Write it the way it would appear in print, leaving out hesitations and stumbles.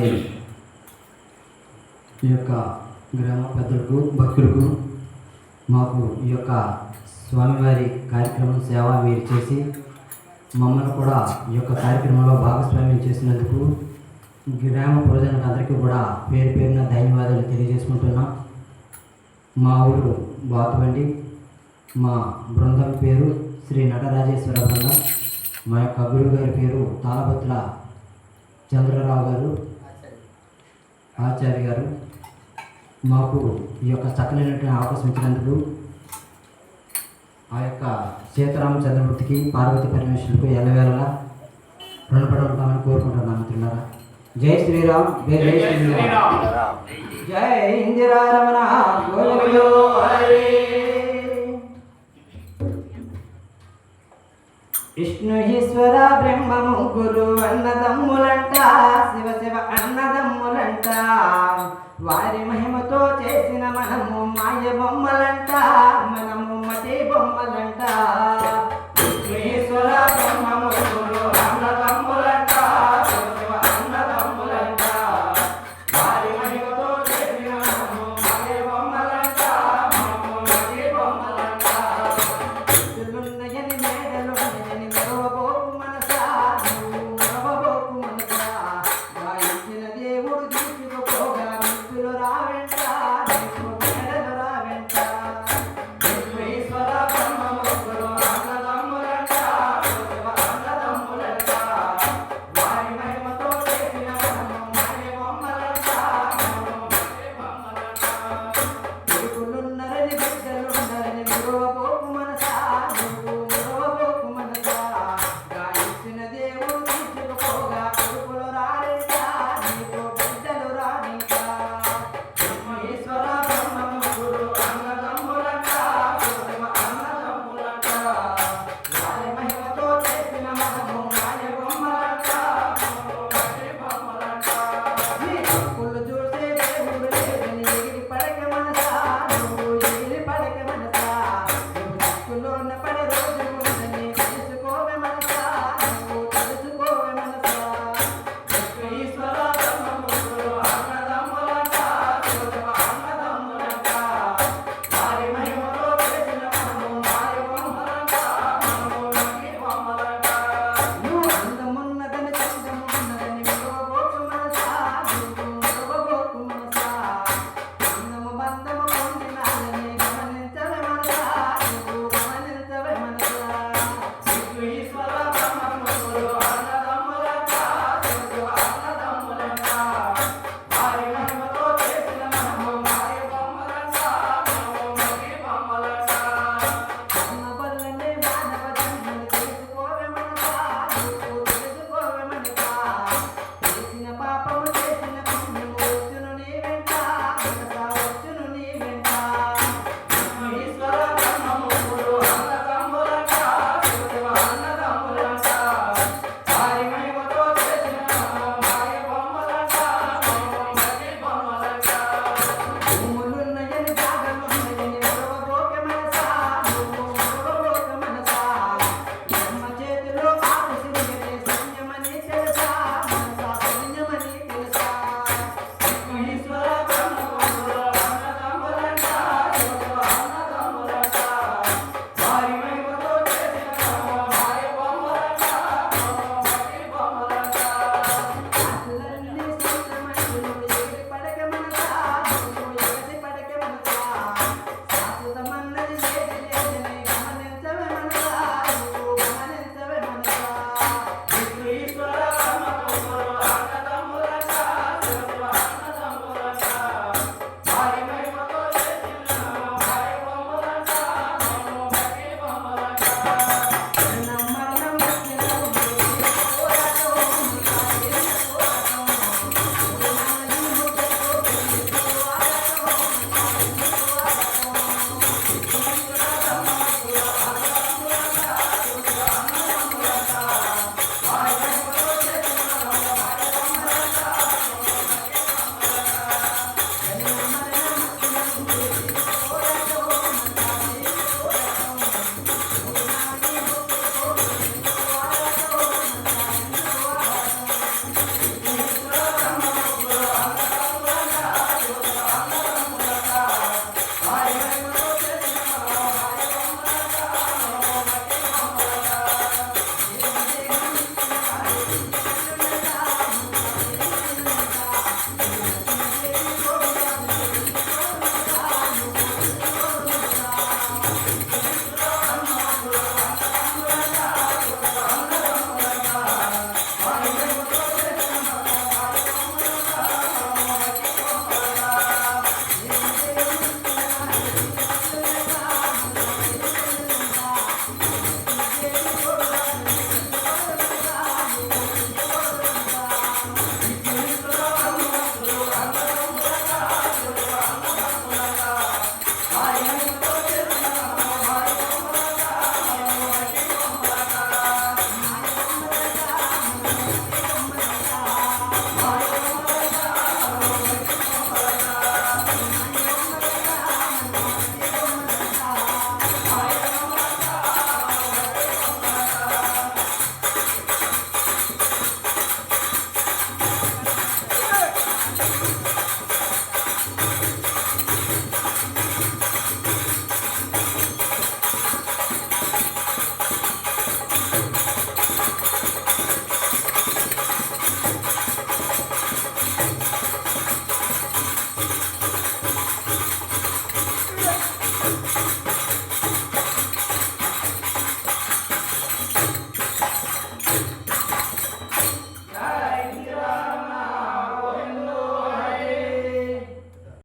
అలాగే ఈ యొక్క గ్రామ పెద్దలకు భక్తులకు మాకు ఈ యొక్క స్వామివారి కార్యక్రమం సేవ మీరు చేసి మమ్మల్ని కూడా ఈ యొక్క కార్యక్రమంలో భాగస్వామ్యం చేసినందుకు గ్రామ ప్రజలకు అందరికీ కూడా పేరు పేరున ధన్యవాదాలు తెలియజేసుకుంటున్నాం. మా ఊరు బాతుబండి, మా బృందం పేరు శ్రీ నటరాజేశ్వర బృందం, మా యొక్క గురువు గారి పేరు తాళబత్తుల చంద్రరావు గారు ఆచార్య గారు. మాకు ఈ యొక్క చక్కనైనటువంటి అవకాశం ఇచ్చినందుకు ఆ యొక్క సీతారామచంద్రమూర్తికి పార్వతీ పరమేశ్వరులకు ఎల్లవేళలా రుణపడి ఉంటామని కోరుకుంటున్నాను మిత్రులారా. జై శ్రీరామ్, జై జై శ్రీరామ్, జై ఇందిరా రమణ గోవిందో హరి. విష్ణు ఈశ్వర బ్రహ్మ ముగ్గురు అన్నదమ్ములంట, శివ శివ అన్నదమ్ములంట, వారి మహిమతో చేసిన మనము మాయ బొమ్మలంట, మనము మటి బొమ్మలంట.